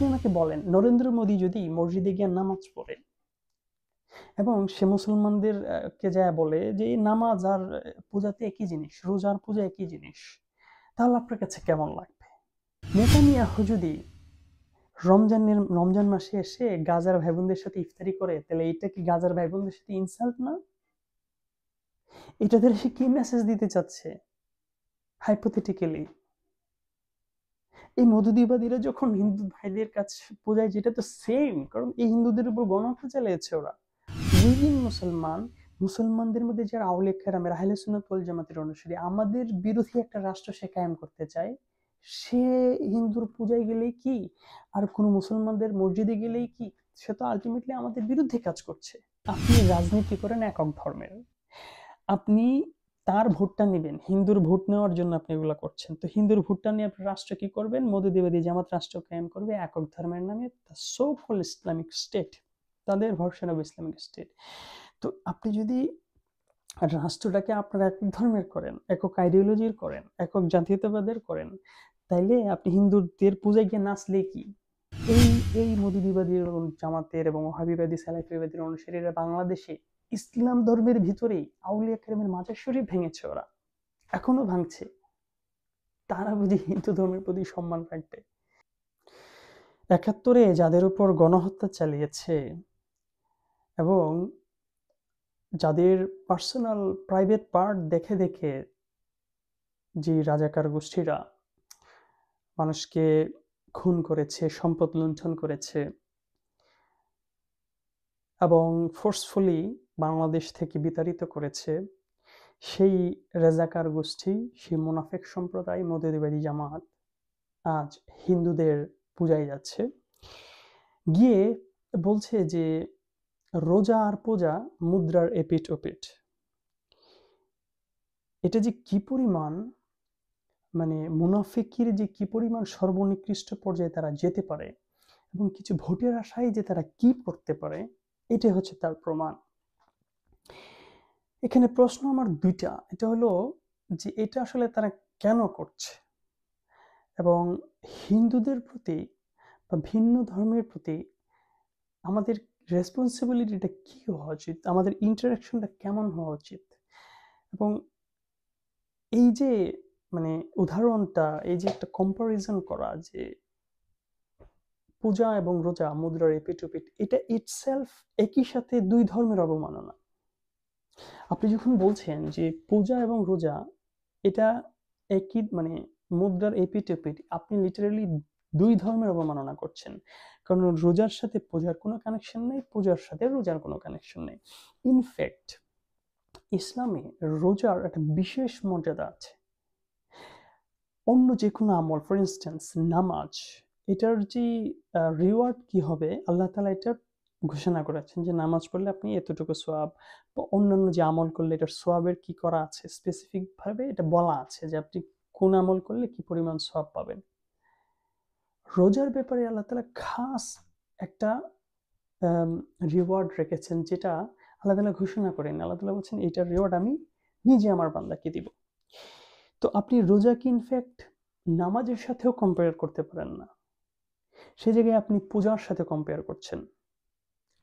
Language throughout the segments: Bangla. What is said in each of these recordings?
আপনি আমাকে বলেন, নরেন্দ্র মোদী যদি মসজিদে গিয়ে নামাজ পড়ে এবং সে মুসলমানদের কে যায় বলে যে এই নামাজ আর পূজাতে একই জিনিস, রোজার পূজা একই জিনিস, তাহলে আপনার কাছে কেমন লাগবে? নেতানিয়াহু যদি রমজান মাসে এসে গাজার ভাই বোনদের সাথে ইফতারি করে, তাহলে এটা কি গাজার ভাই বোনদের সাথে ইনসাল্ট না? এটাদের সে কি মেসেজ দিতে চাচ্ছে হাইপোথেটিক্যালি? এই মধুদিবাদীরা যখন হিন্দু ভাইদের কাছে পূজায়, যেটা তো সেম, কারণ এই হিন্দুদের উপর গণহত্যা চালিয়েছে ওরা। উইদিন মুসলমানদের মধ্যে যারা আউলিয়া কেরামের আহলে সুন্নাত ওয়াল জামাতের অনুসারী, আমাদের বিরোধী একটা রাষ্ট্র সে কায়েম করতে চায়, সে হিন্দুর পূজায় গেলেই কি আর কোনো মুসলমানদের মসজিদে গেলেই কি, সে তো আলটিমেটলি আমাদের বিরুদ্ধে কাজ করছে। আপনি রাজনীতি করেন একক ধর্মের, আপনি তার ভোটটা নেবেন, হিন্দুর ভোট নেওয়ার জন্য আপনি এগুলো করছেন। তো হিন্দুর ভোটটা নিয়ে আপনি রাষ্ট্র কি করবেন? মধুদেবাদী জামাত রাষ্ট্র কায়েম করবে একক ধর্মের নামে, সো কল ইসলামিক স্টেট, তাদের ভার্সন অফ ইসলামিক স্টেট। তো আপনি যদি রাষ্ট্রটাকে আপনারা একক ধর্মের করেন, একক আইডিওলজির করেন, একক জাতীয়তাবাদের করেন, তাইলে আপনি হিন্দুদের পূজায় গিয়ে নাচলে কি? এই এই মধুবিবাদী জামাতের এবং ওহাবিবাদী সালাফিবাদীর অনুসারীরা বাংলাদেশে ইসলাম ধর্মের ভিতরেই আউলিয়া কেরামের মাজার শরীফ ভেঙেছে, ওরা এখনো ভাঙছে। তারা বুঝি হিন্দু ধর্মের প্রতি সম্মান রাখবে? ৭১-এ যাদের উপর গণহত্যা চালিয়েছে এবং যাদের পার্সোনাল প্রাইভেট পার্ট দেখে দেখে যে রাজাকার গোষ্ঠীরা মানুষকে খুন করেছে, সম্পদ লুণ্ঠন করেছে এবং ফোর্সফুলি বাংলাদেশ থেকে বিতাড়িত করেছে, সেই রাজাকার গোষ্ঠী, সেই মুনাফিক সম্প্রদায় মধুদিবাদী জামাত আজ হিন্দুদের পূজায় যাচ্ছে, গিয়ে বলছে যে রোজা আর পূজা মুদ্রার এপিঠ ওপিঠ। এটা যে কি পরিমাণ, মানে মুনাফিকির যে কি পরিমাণ সর্বনিকৃষ্ট পর্যায়ে তারা যেতে পারে এবং কিছু ভোটের আশায় যে তারা কি করতে পারে, এটা হচ্ছে তার প্রমাণ। এখানে প্রশ্ন আমার দুইটা, এটা হলো যে এটা আসলে তারা কেন করছে এবং হিন্দুদের প্রতি বা ভিন্ন ধর্মের প্রতি আমাদের রেসপন্সিবিলিটিটা কি হওয়া উচিত, আমাদের ইন্টারাকশনটা কেমন হওয়া উচিত। এবং এই যে মানে উদাহরণটা, এই যে একটা কম্পারিজন করা যে পূজা এবং রোজা মুদ্রার এপিঠ ওপিঠ, এটা ইটসেলফ একই সাথে দুই ধর্মের অবমাননা। আপনি যখন বলছেন যে পূজা এবং রোজা এটা একই, মানে মুদ্রার এপিঠ ওপিঠ, আপনি লিটারালি দুই ধর্মের অবমাননা করছেন। কারণ রোজার সাথে পূজার কোনো কানেকশন নেই, পূজার সাথে রোজার কোনো কানেকশন নেই। ইনফ্যাক্ট ইসলামে রোজার একটা বিশেষ মর্যাদা আছে। অন্য যে কোনো আমল, ফর ইনস্ট্যান্স নামাজ, এটার যে রিওয়ার্ড কি হবে, আল্লাহ তাআলা এটা ঘোষণা করেছেন যে নামাজ পড়লে আপনি এতটুকু সোয়াব, বা অন্যান্য যে আমল করলে এটার সোয়াবের কি করা আছে, স্পেসিফিক ভাবে এটা বলা আছে যে আপনি কোন আমল করলে কি পরিমাণ সোয়াব পাবেন। রোজার ব্যাপারে আল্লাহ তাআলা খাস একটা রিওয়ার্ড রেখেছেন, যেটা আল্লাহ তাআলা ঘোষণা করেন। আল্লাহ তাআলা বলছেন এটার রিওয়ার্ড আমি নিজে আমার বান্দাকে দিব। তো আপনি রোজাকে ইনফ্যাক্ট নামাজের সাথেও কম্পেয়ার করতে পারেন না, সে জায়গায় আপনি পূজার সাথে কম্পেয়ার করছেন,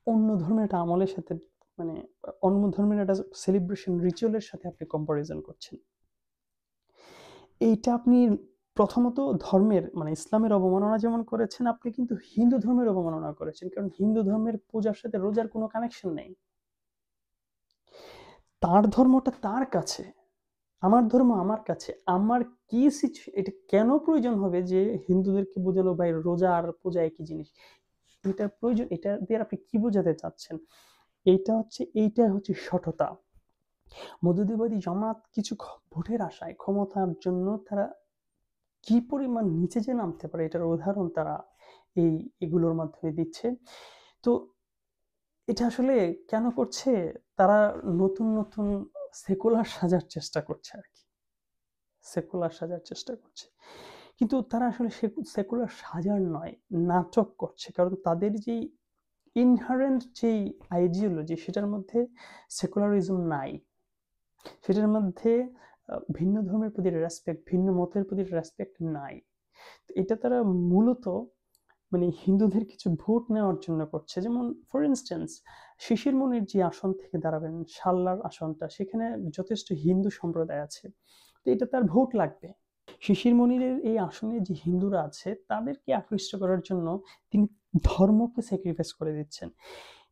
অন্য ধর্মের একটা আমলের সাথে, মানে অন্য ধর্মের একটা সেলিব্রেশন রিচুয়ালের সাথে আপনি কম্পারিজন করছেন। এইটা আপনি প্রথমত ধর্মের, মানে ইসলামের অবমাননা যেমন করেছেন, আপনি কিন্তু হিন্দু ধর্মের অবমাননা করেছেন, কারণ হিন্দু ধর্মের পূজার সাথে রোজার কোনো কানেকশন নেই। তার ধর্মটা তার কাছে, আমার ধর্ম আমার কাছে। আমার কি এটা কেন প্রয়োজন হবে যে হিন্দুদেরকে বোঝানো ভাই রোজা আর পূজা একই জিনিস? এটার প্রয়োজন, এটা দিয়ে আপনি কি বোঝাতে চাচ্ছেন? এইটা হচ্ছে সঠতা। মধুদিবাদী জামাত কিছু ভোটের আশায়, ক্ষমতার জন্য তারা কি পরিমাণ নিচে যে নামতে পারে, এটার উদাহরণ তারা এগুলোর মাধ্যমে দিচ্ছে। তো এটা আসলে কেন করছে? তারা নতুন নতুন সেকুলার সাজার চেষ্টা করছে আর কি, সেকুলার সাজার চেষ্টা করছে। কিন্তু তারা আসলে সেকুলার সাজার নয়, নাটক করছে। কারণ তাদের যেই ইনহারেন্ট যেই আইডিওলজি, সেটার মধ্যে সেকুলারিজম নাই, সেটার মধ্যে ভিন্ন ধর্মের প্রতি রেসপেক্ট, ভিন্ন মতের প্রতি রেসপেক্ট নাই। এটা তারা মূলত মানে হিন্দুদের কিছু ভোট নেওয়ার জন্য করছে। যেমন ফর ইনস্ট্যান্স শিশির মনির যে আসন থেকে দাঁড়াবেন, সাল্লার আসনটা, সেখানে যথেষ্ট হিন্দু সম্প্রদায় আছে। তো এটা তার ভোট লাগবে। শিশির মনিরের এই আসনে যে হিন্দুরা আছে তাদেরকে আকৃষ্ট করার জন্য তিনি ধর্মকে স্যাক্রিফাইস করে দিচ্ছেন,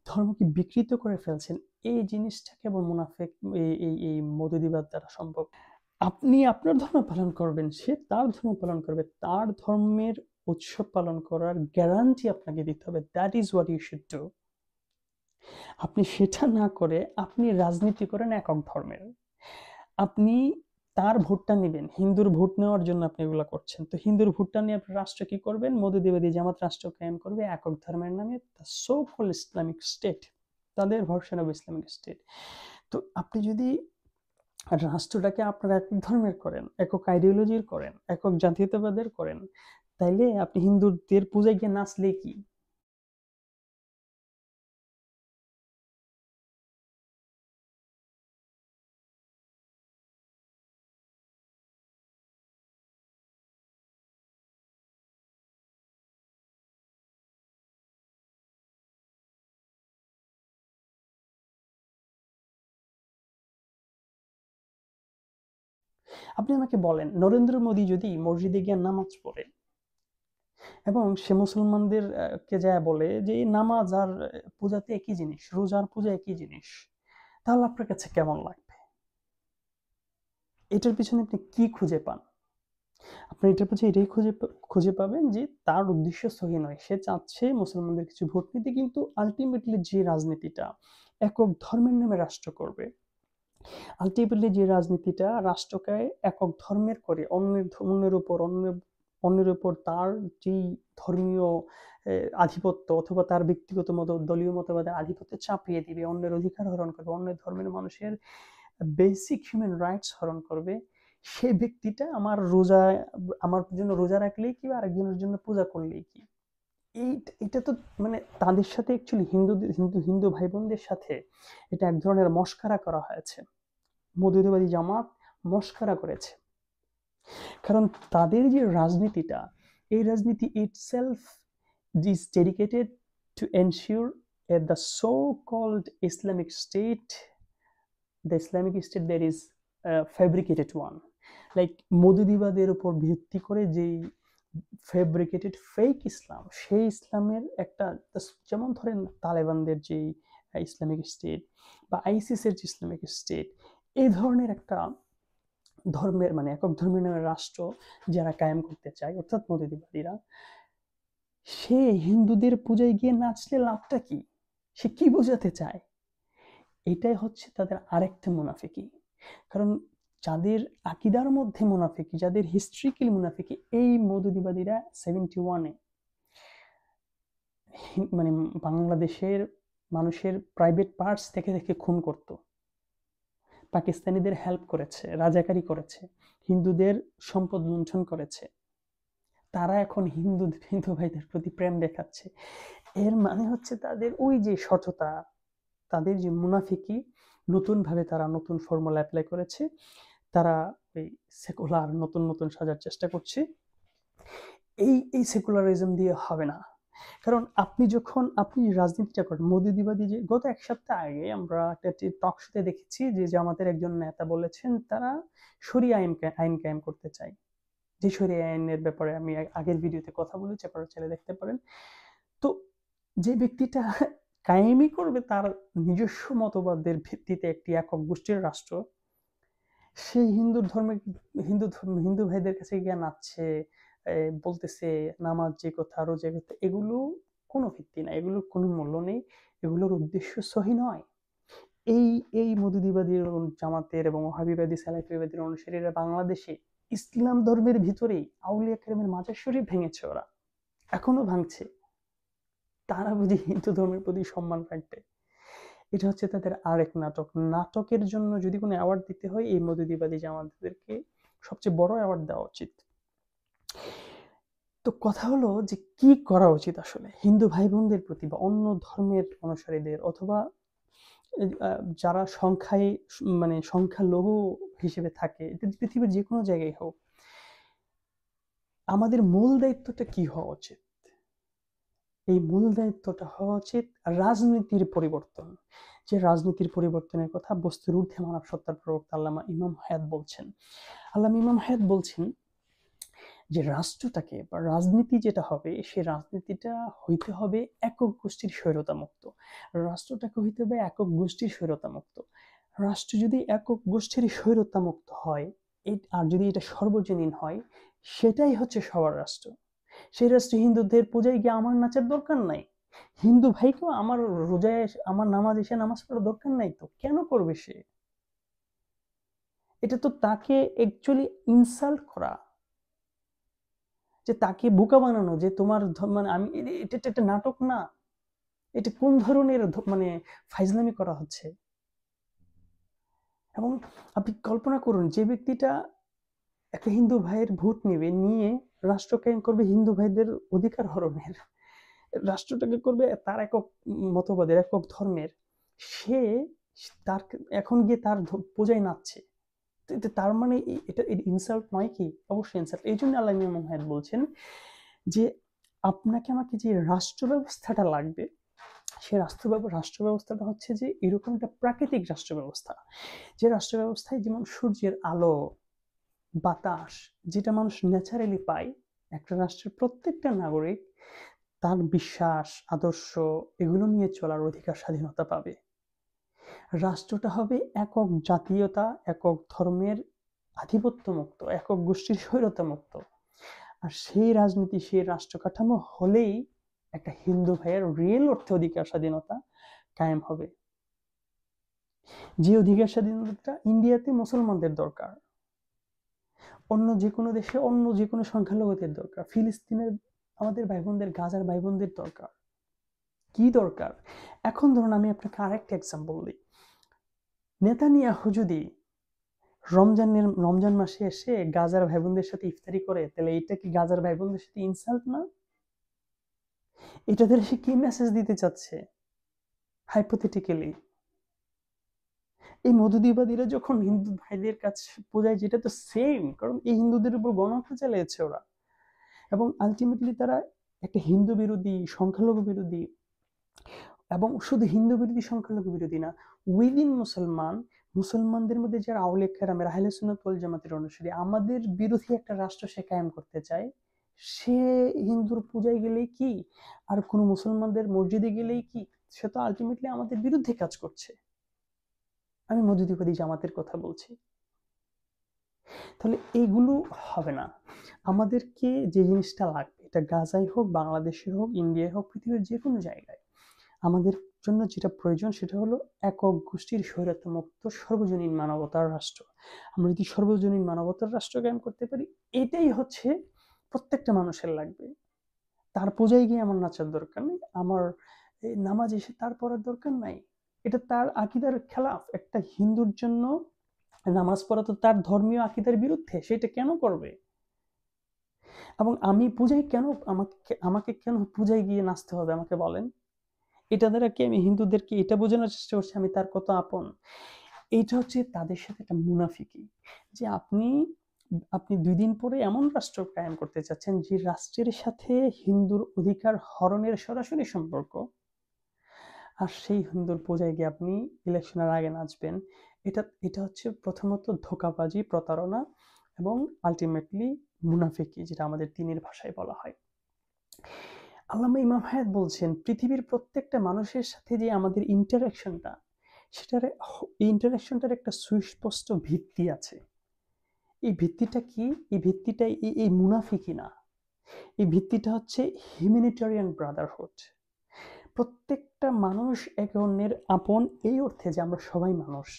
ধর্মকে বিকৃত করে ফেলছেন। এই জিনিসটা কেবল মুনাফেক এই মৌদুদিবাদ দ্বারা সম্ভব। আপনি আপনার ধর্ম পালন করবেন, সে তার ধর্ম পালন করবে, তার ধর্মের উৎসব পালন করার গ্যারান্টি আপনাকে দিতে হবে। That is what you should do. আপনি সেটা না করে আপনি রাজনীতি করেন একক ধর্মের। আপনি তার ভোটটা নেবেন, হিন্দুর ভোট নেওয়ার জন্য আপনি এগুলো করছেন। তো হিন্দুর ভোটটা নিয়ে আপনি রাষ্ট্র কি করবেন? মৌদুদিবাদী জামাত রাষ্ট্র কায়েম করবে একক ধর্মের নামে, সো কল ইসলামিক স্টেট, তাদের ভার্সন অফ ইসলামিক স্টেট। তো আপনি যদি রাষ্ট্রটাকে আপনার একক ধর্মের করেন, একক আইডিওলজির করেন, একক জাতীয়তাবাদের করেন, তাইলে আপনি হিন্দুদের পূজায় গিয়ে নাচলে কি? আপনি আমাকে বলেন, নরেন্দ্র মোদী যদি মসজিদে গিয়ে নামাজ পড়ে এবং সে মুসলমানদের কে যায় বলে যে এই নামাজ আর পূজাতে একই জিনিস, রোজার পূজা একই জিনিস, তাহলে আপনার কাছে কেমন লাগবে? এটার পিছনে আপনি কি খুঁজে পান? আপনি এটার পিছনে এটাই খুঁজে পাবেন যে তার উদ্দেশ্য সহি নয়, সে চাচ্ছে মুসলমানদের কিছু ভোট নিতে, কিন্তু আলটিমেটলি যে রাজনীতিটা একক ধর্মের নামে রাষ্ট্র করবে, আলটিমেটলি যে রাজনীতিটা রাষ্ট্রকে একক ধর্মের করে অন্যের উপর তার যেই ধর্মীয় আধিপত্য অথবা তার ব্যক্তিগত দলীয় মতবাদের আধিপত্য চাপিয়ে দিবে, অন্যের অধিকার হরণ করবে, অন্যের ধর্মের মানুষের বেসিক হিউম্যান রাইটস হরণ করবে, সেই ব্যক্তিটা আমার জন্য রোজা রাখলেই কি, আরেকজনের জন্য পূজা করলেই কি? এটা তো মানে তাদের সাথে অ্যাকচুয়ালি হিন্দু ভাই বোনদের সাথে এটা এক ধরনের মস্কারা করা হয়েছে। মৌদুদিবাদী জামাত মস্কারা করেছে, কারণ তাদের যে রাজনীতিটা, এই রাজনীতি itself is dedicated to ensure that the Islamic state that is fabricated one, like মৌদুদিবাদের উপর ভিত্তি করে যেই ফেব্রিকেটেড ফেক ইসলাম, সেই ইসলামের একটা, যেমন ধরেন তালেবানদের যে ইসলামিক স্টেট বা আইসিসের যে ইসলামিক স্টেট, এই ধরনের একটা ধর্মের মানে একক ধর্মের নামে রাষ্ট্র যারা কায়েম করতে চায়, অর্থাৎ মৌদুদিবাদীরা, সে হিন্দুদের পূজায় গিয়ে নাচলে লাভটা কি? সে কি বোঝাতে চায়? এটাই হচ্ছে তাদের আরেকটা মুনাফিকি। কারণ যাদের আকিদার মধ্যে মুনাফিকি, যাদের হিস্ট্রিক্যাল মুনাফিকি, এই মৌদুদিবাদীরা 71-এ মানে বাংলাদেশের মানুষের প্রাইভেট পার্টস থেকে থেকে খুন করত, পাকিস্তানিদের হেল্প করেছে, রাজাকারি করেছে, হিন্দুদের সম্পদ লুণ্ঠন করেছে। তারা এখন হিন্দু ভাইদের প্রতি প্রেম দেখাচ্ছে। এর মানে হচ্ছে তাদের ওই যে সততা, তাদের যে মুনাফিকি, নতুনভাবে তারা নতুন ফর্মুলা অ্যাপ্লাই করেছে। তারা ওই সেকুলার নতুন সাজার চেষ্টা করছে। এই সেকুলারিজম দিয়ে হবে না। কারণ আপনি রাজনীতিটা করেন, মৌদুদিবাদী যে গত এক সপ্তাহ আগে আমরা একটা টক শোতে দেখেছি যে জামাতের একজন নেতা বলেছেন তারা শরিয়া আইন কায়েম করতে চায়। যে শরিয়া আইনের ব্যাপারে আমি আগের ভিডিওতে কথা বলেছি, আপনারা চাইলে দেখতে পারেন। তো যে ব্যক্তিটা কায়েমই করবে তার নিজস্ব মতবাদের ভিত্তিতে একটি একক গোষ্ঠীর রাষ্ট্র, সেই হিন্দু ভাইদের কাছে গিয়ে নাচছে, বলতেছে নামাজ যে কথা, রোজা কথা, এগুলো কোনো ভিত্তি নাই, এগুলোর কোনো মূল্য নেই, এগুলোর উদ্দেশ্য সহি নয়। এই মৌদুদিবাদী জামাতের এবং ওহাবিবাদী সালাফিবাদীর অনুসারীরা বাংলাদেশে ইসলাম ধর্মের ভিতরেই আউলিয়া কেরামের মাজার শরীফ ভেঙেছে, ওরা এখনো ভাঙছে। তারা বুঝি হিন্দু ধর্মের প্রতি সম্মান রাখবে? এটা হচ্ছে তাদের আরেক নাটক। নাটকের জন্য যদি কোনো অ্যাওয়ার্ড দিতে হয়, এই মৌদুদিবাদী জামাতদেরকে সবচেয়ে বড় অ্যাওয়ার্ড দেওয়া উচিত। তো কথা হলো যে কি করা উচিত আসলে হিন্দু ভাই বোনদের প্রতি বা অন্য ধর্মের অনুসারীদের, অথবা যারা সংখ্যালঘু হিসেবে থাকে, পৃথিবীর যে কোনো জায়গায় হোক, আমাদের মূল দায়িত্বটা কি হওয়া উচিত? এই মূল দায়িত্বটা হওয়া উচিত রাজনীতির পরিবর্তন। যে রাজনীতির পরিবর্তনের কথা বস্তুর ঊর্ধ্বে মানব সত্তার প্রবক্তা আল্লামা ইমাম হায়াত বলছেন। আল্লামা ইমাম হায়াত বলছেন যে রাষ্ট্রটাকে বা রাজনীতি যেটা হবে, সে রাজনীতিটা হইতে হবে একক গোষ্ঠীর স্বৈরতামুক্ত। রাষ্ট্রটাকে হইতে হবে একক গোষ্ঠীর স্বৈরতামুক্ত। রাষ্ট্র যদি একক গোষ্ঠীর স্বৈরতামুক্ত হয়, আর যদি এটা সর্বজনীন হয়, সেটাই হচ্ছে সবার রাষ্ট্র। সেই রাষ্ট্রে হিন্দুদের পূজায় গিয়ে আমার নাচের দরকার নাই। হিন্দু ভাইকেও আমার রোজায় আমার নামাজ এসে নামাজ পড়ার দরকার নাই, তো কেন করবে সে? এটা তো তাকে অ্যাকচুয়ালি ইনসাল্ট করা, যে তাকে বোকা বানানো, যে তোমার মানে আমি এটা একটা নাটক না, এটা কোন ধরনের মানে ফাইজলামি করা হচ্ছে। এবং আপনি কল্পনা করুন, যে ব্যক্তিটা একটা হিন্দু ভাইয়ের ভোট নেবে, নিয়ে রাষ্ট্র কায়েম করবে হিন্দু ভাইদের অধিকার হরণের, রাষ্ট্রটাকে করবে তার একক মতবাদের, একক ধর্মের, সে তার এখন গিয়ে তার পূজায় নাচছে, তার মানে এটা ইনসাল্ট নয় কি? অবশ্যই ইনসাল্ট। এই জন্য আল্লাহ ইমাম হায়াত বলছেন যে আপনাকে আমাকে যে রাষ্ট্র ব্যবস্থাটা লাগবে, সে রাষ্ট্র ব্যবস্থাটা হচ্ছে যে এরকম একটা প্রাকৃতিক রাষ্ট্র ব্যবস্থা, যে রাষ্ট্র ব্যবস্থায় যেমন সূর্যের আলো, বাতাস, যেটা মানুষ ন্যাচারালি পায়, একটা রাষ্ট্রের প্রত্যেকটা নাগরিক তার বিশ্বাস, আদর্শ, এগুলো নিয়ে চলার অধিকার, স্বাধীনতা পাবে। রাষ্ট্রটা হবে একক জাতীয়তা, একক ধর্মের আধিপত্য মুক্ত, একক গোষ্ঠীর স্বৈরতা মুক্ত। আর সেই রাজনীতি, সেই রাষ্ট্র কাঠামো হলেই একটা হিন্দু ভাইয়ের রিয়েল অর্থে অধিকার স্বাধীনতা কায়েম হবে। যে অধিকার স্বাধীনতা ইন্ডিয়াতে মুসলমানদের দরকার, অন্য যে কোনো দেশে অন্য যে কোনো সংখ্যালঘুদের দরকার, ফিলিস্তিনের আমাদের ভাই বোনদের, গাজার ভাই বোনদের দরকার। কি দরকার? এখন ধরুন আমি আপনাকে আরেকটা এক্সাম্পল দিই। নেতানিয়াহু যদি রমজান মাসে এসে গাজার ভাই বোনদের সাথে ইফতারি করে, তাহলে এটা কি গাজার ভাই বোনদের সাথে ইনসাল্ট না? এটাদের সে কি মেসেজ দিতে চাচ্ছে? হাইপোথেটিক্যালি এই মধুদিবাদীরা যখন হিন্দু ভাইদের কাছে পূজায়, যেটা তো সেম, কারণ এই হিন্দুদের উপর গণহত্যা চালিয়েছে ওরা, এবং আলটিমেটলি তারা একটা হিন্দু বিরোধী, সংখ্যালঘু বিরোধী, এবং শুধু হিন্দু বিরোধী, সংখ্যালঘু বিরোধী না, উইদিন মুসলমানদের মধ্যে যারা আউলে কেরামের, আহলে সুন্নাত ওয়াল জামাতের অনুসারী, আমাদের বিরোধী একটা রাষ্ট্র সে কায়েম করতে চায়। সে হিন্দুর পূজায় গেলেই কি, আর কোনো মুসলমানদের মসজিদে গেলেই কি, সে তো আলটিমেটলি আমাদের বিরুদ্ধে কাজ করছে। আমি মধুদিবাদী জামাতের কথা বলছি। তাহলে এইগুলো হবে না। আমাদেরকে যে জিনিসটা লাগবে, এটা গাজায় হোক, বাংলাদেশে হোক, ইন্ডিয়ায় হোক, পৃথিবীর যে কোনো জায়গায়, আমাদের জন্য যেটা প্রয়োজন সেটা হলো একক গোষ্ঠীর স্বৈরতামুক্ত সর্বজনীন মানবতার রাষ্ট্র। আমরা যদি সর্বজনীন মানবতার রাষ্ট্র কায়েম করতে পারি, এটাই হচ্ছে প্রত্যেকটা মানুষের লাগবে। তার পূজায় গিয়ে আমার নাচার দরকার নেই, আমার নামাজ এসে তার পড়ার দরকার নাই। এটা তার আকীদার খেলাফ। একটা হিন্দুর জন্য নামাজ পড়া তো তার ধর্মীয় আকীদার বিরুদ্ধে, সেটা কেন করবে? এবং আমি পূজায় কেন, আমাকে কেন পূজায় গিয়ে নাচতে হবে আমাকে বলেন? এটা দ্বারা কি আমি হিন্দুদেরকে এটা বোঝানোর চেষ্টা করছি আমি তার কত আপন? এইটা হচ্ছে তাদের সাথে একটা মুনাফিকি, যে আপনি 2 দিন পরে এমন রাষ্ট্র কায়েম করতে চাচ্ছেন যে রাষ্ট্রের সাথে হিন্দুর অধিকার হরণের সরাসরি সম্পর্ক, আর সেই হিন্দুর পূজায় গিয়ে আপনি ইলেকশনের আগে নাচবেন। এটা হচ্ছে প্রথমত ধোঁকাবাজি, প্রতারণা, এবং আলটিমেটলি মুনাফিকি, যেটা আমাদের দ্বীনের ভাষায় বলা হয়। আল্লামা ইমাম হায়াত বলছেন পৃথিবীর প্রত্যেকটা মানুষের সাথে যে আমাদের ইন্টারাকশনটা, এই ইন্টারাকশনটার একটা সুস্পষ্ট ভিত্তি আছে। এই ভিত্তিটা কি? এই ভিত্তিটা এই মুনাফিকি না, এই ভিত্তিটা হচ্ছে হিউম্যানিটেরিয়ান ব্রাদারহুড। প্রত্যেকটা মানুষ একে অন্যের আপন, এই অর্থে যে আমরা সবাই মানুষ।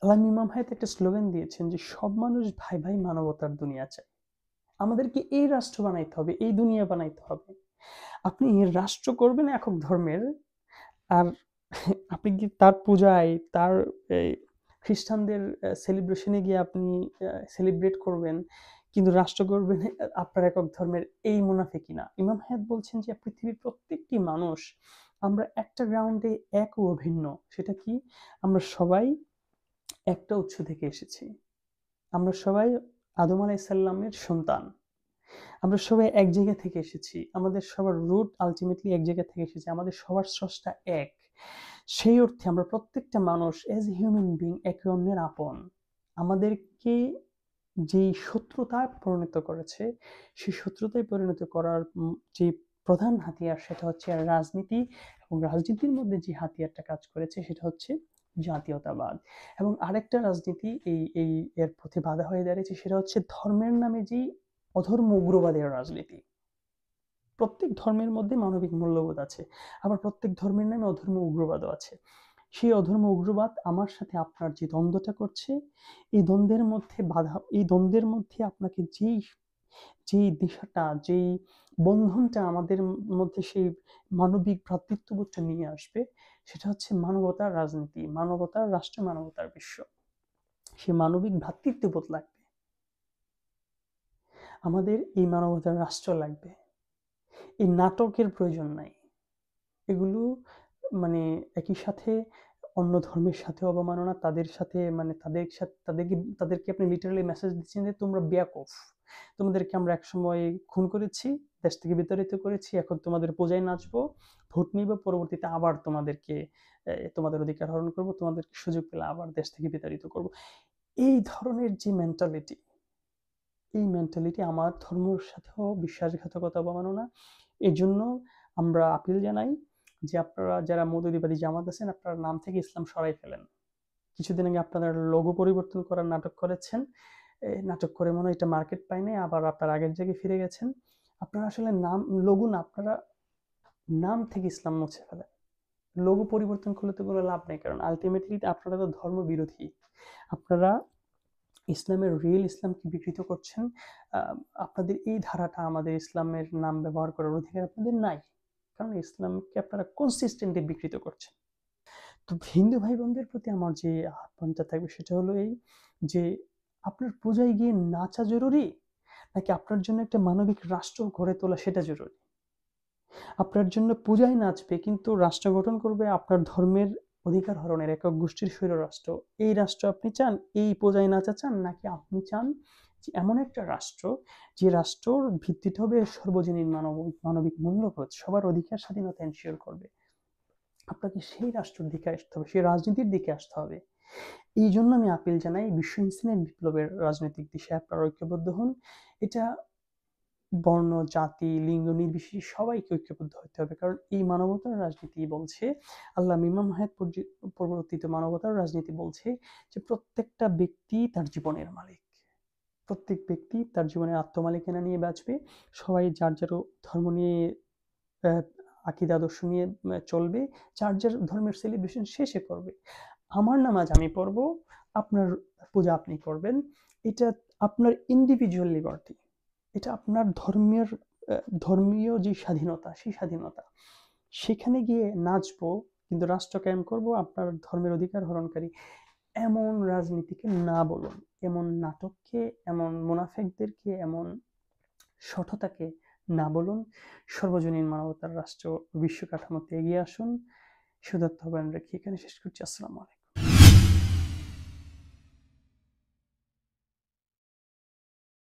আল্লামা ইমাম হায়াত একটা স্লোগান দিয়েছেন যে সব মানুষ ভাই ভাই, মানবতার দুনিয়া চাই। আমাদেরকে এই রাষ্ট্র বানাইতে হবে, এই দুনিয়া বানাইতে হবে। আপনি রাষ্ট্র করবেন একক ধর্মের, আর আপনি কি তার পূজায়, তার খ্রিস্টানদের সেলিব্রেশনে গিয়ে আপনি সেলিব্রেট করবেন, কিন্তু রাষ্ট্র করবেন আপনার একক ধর্মের, এই মুনাফিকি না। ইমাম হায়াত বলছেন যে পৃথিবীর প্রত্যেকটি মানুষ আমরা একটা গ্রাউন্ডে এক ও অভিন্ন। সেটা কি? আমরা সবাই একটা উৎস থেকে এসেছি, আমরা সবাই আদম আলাইহিস সালামের সন্তান। আমরা সবাই এক জায়গা থেকে এসেছি। আমাদের সবার রুট আল্টিমেটলি এক জায়গা থেকে এসেছে। আমাদের সবার স্রষ্টা এক। সেই অর্থে আমরা প্রত্যেকটা মানুষ অ্যাজ এ হিউম্যান বিইং একে অন্যের আপন। আমাদেরকে যেই শত্রুতায় পরিণত করেছে, সেই শত্রুতায় পরিণত করার যে প্রধান হাতিয়ার সেটা হচ্ছে রাজনীতি, এবং রাজনীতির মধ্যে যে হাতিয়ারটা কাজ করেছে সেটা হচ্ছে জাতীয়তাবাদ। এবং আরেকটা রাজনীতি এর পথে বাধা হয়ে দাঁড়িয়েছে, সেটা হচ্ছে ধর্মের নামে যেই অধর্ম উগ্রবাদের রাজনীতি। প্রত্যেক ধর্মের মধ্যে মানবিক মূল্যবোধ আছে, আবার প্রত্যেক ধর্মের নামে অধর্ম উগ্রবাদও আছে। সেই অধর্ম উগ্রবাদ আমার সাথে আপনার যে দ্বন্দ্বটা করছে, এই দ্বন্দ্বের মধ্যে আপনাকে যেই দিশাটা, যেই বন্ধনটা আমাদের মধ্যে সেই মানবিক ভ্রাতৃত্ববোধটা নিয়ে আসবে, সেটা হচ্ছে মানবতার রাজনীতি, মানবতার রাষ্ট্র, মানবতার বিশ্ব। সে মানবিক ভ্রাতৃত্ববোধ লাগবে, আমাদের এই মানবতার রাষ্ট্র লাগবে। এই নাটকের প্রয়োজন নাই। এগুলো মানে একই সাথে অন্য ধর্মের সাথে অবমাননা, তাদের সাথে মানে তাদেরকে আপনি লিটারালি মেসেজ দিচ্ছেন যে তোমরা বেয়াকুফ, তোমাদেরকে আমরা একসময় খুন করেছি, দেশ থেকে বিতাড়িত করেছি, এখন তোমাদের পূজায় নাচবো, ভোট নিব, পরবর্তীতে আবার তোমাদের অধিকার হরণ করব, তোমাদেরকে সুযোগ পেলে আবার দেশ থেকে বিতাড়িত করব। এই ধরনের যে মেন্টালিটি, এই মেন্টালিটি আমার ধর্মের সাথেও বিশ্বাসঘাতকতা, অবমাননা। এই জন্য আমরা আপিল জানাই যে আপনারা যারা মৌদুদিবাদী জামাত আছেন, আপনারা নাম থেকে ইসলাম সরাই ফেলেন। কিছুদিন আগে আপনারা লোগো পরিবর্তন করার নাটক করেছেন, নাটক করে মনে হয় এটা মার্কেট পায় নাই, আবার আপনার আগের জায়গায় ফিরে গেছেন। আপনারা আসলে লোগো না, আপনারা নাম থেকে ইসলাম মুছে ফেলেন। লোগো পরিবর্তন করলে তো কোনো লাভ নেই, কারণ আলটিমেটলি আপনারা তো ধর্ম বিরোধী। আপনারা ইসলামের রিয়েল ইসলামকে বিকৃত করছেন। আপনাদের এই ধারাটা, আমাদের ইসলামের নাম ব্যবহার করার অধিকার আপনাদের নাই, কারণ ইসলামকে আপনারা কনসিস্টেন্টলি বিকৃত করছেন। তো হিন্দু ভাই বোনদের প্রতি আমার যে আহ্বানটা থাকবে সেটা হলো এই, যে আপনার পূজায় গিয়ে নাচা জরুরি, নাকি আপনার জন্য একটা মানবিক রাষ্ট্র গড়ে তোলা সেটা জরুরি? আপনার জন্য পূজায় নাচবে কিন্তু রাষ্ট্র গঠন করবে আপনার ধর্মের অধিকার হরণের একক গোষ্ঠীর স্বৈর রাষ্ট্র, এই রাষ্ট্র আপনি চান? এই পূজায় নাচা চান, নাকি আপনি চান যে এমন একটা রাষ্ট্র, যে রাষ্ট্রর ভিত্তিটা হবে সর্বজনীন মানবিক মূল্যবোধ, সবার অধিকার স্বাধীনতা এনশিওর করবে? আপনাকে সেই রাষ্ট্রের দিকে আসতে হবে, সেই রাজনীতির দিকে আসতে হবে। এই জন্য আমি আপিল জানাই, বিশ্ব ইনসানিয়ত বিপ্লবের রাজনৈতিক দিশায় আপনারা ঐক্যবদ্ধ হন। এটা বর্ণ, জাতি, লিঙ্গ নির্বিশেষে সবাইকে ঐক্যবদ্ধ হতে হবে, কারণ এই মানবতার রাজনীতি বলছে, আল্লামা ইমাম হায়াত প্রবর্তিত মানবতার রাজনীতি বলছে যে প্রত্যেকটা ব্যক্তি তার জীবনের মালিক, প্রত্যেক ব্যক্তি তার জীবনের আত্মমালিকানা নিয়ে বাঁচবে, সবাই যার যার ধর্ম নিয়ে আকিদা আদর্শ নিয়ে চলবে, যার যার ধর্মের সেলিব্রেশন শেষে করবে। আমার নামাজ আমি পড়ব, আপনার পূজা আপনি করবেন, এটা আপনার ইন্ডিভিজুয়াল লিবার্টি, এটা আপনার ধর্মীয় যে স্বাধীনতা, সেই স্বাধীনতা। সেখানে গিয়ে নাচবো কিন্তু রাষ্ট্র কায়েম করব আপনার ধর্মের অধিকার হরণকারী, এমন রাজনীতিকে না বলুন, এমন নাটককে, এমন মুনাফেকদেরকে, এমন শঠতাকে না বলুন। সর্বজনীন মানবতার রাষ্ট্র বিশ্ব কাঠামোতে এগিয়ে আসুন। সুদত্ত আহ্বান রেখে এখানে শেষ করছি। আসসালামু আলাইকুম।